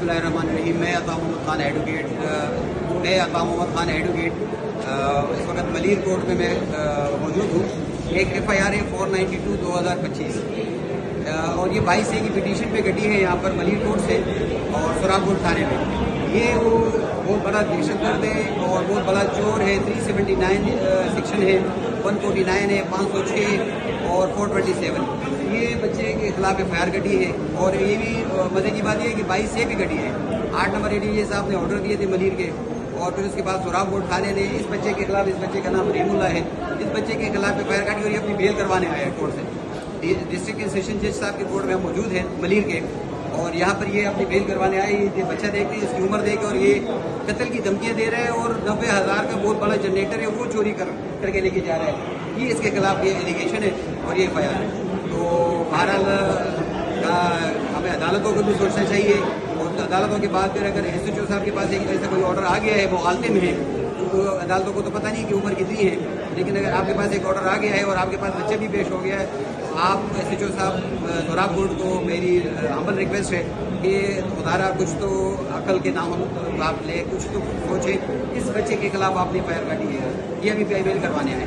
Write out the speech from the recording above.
बिस्मिल्लाहिर्रहमानिर्रहीम। मैं अता मोहम्मद खान एडवोकेट इस वक्त मलिर कोर्ट में मैं मौजूद हूँ। एक FIR है 492 2025 और ये 22A की पिटीशन पे गटी है यहाँ पर मलिर कोर्ट से और सुराबगढ़ थाने में। ये वो बहुत बड़ा दहशतगर्द है और बहुत बड़ा चोर है। 379 सेक्शन है, 149 है, 506 और 427 ये बच्चे के खिलाफ FIR गटी है। और ये भी मजे की बात ये है कि 22A भी गटी है। 8 नंबर ADJ साहब ने ऑर्डर दिए थे मलिर के और फिर उसके बाद सुराबगढ़ थाने ने इस बच्चे के खिलाफ, इस बच्चे का नाम रहीमुल्ला है, इस बच्चे के खिलाफ FIR काटी और ये अपनी बेल करवाने आया है कोर्ट से। डिस्ट्रिक्ट के सेशन जज साहब के कोर्ट में हम मौजूद हैं मलिर के और यहाँ पर ये अपनी बेल करवाने आए। ये बच्चा देखते हैं, इसकी उम्र देख और ये कत्ल की धमकियाँ दे रहे हैं और 90,000 का बहुत बड़ा जनरेटर है वो चोरी करके लेके जा रहा है। ये इसके खिलाफ ये एलिगेशन है और ये FIR है। तो बहरहाल हमें अदालतों को भी सोचना चाहिए और अदालतों के बाद फिर अगर SHO साहब के पास एक ऐसा कोई ऑर्डर आ गया है, वो आलते में है, तो अदालतों को तो पता नहीं कि उम्र कितनी है, लेकिन अगर आपके पास एक ऑर्डर आ गया है और आपके पास बच्चा भी पेश हो गया है, तो आप SHO साहब सुराबगढ़ को मेरी हम्बल रिक्वेस्ट है कि खुदारा कुछ तो अकल के नाम आप ले, कुछ तो सोचें। इस बच्चे के खिलाफ आपने FIR काटी है, ये अभी बेल करवाने आए।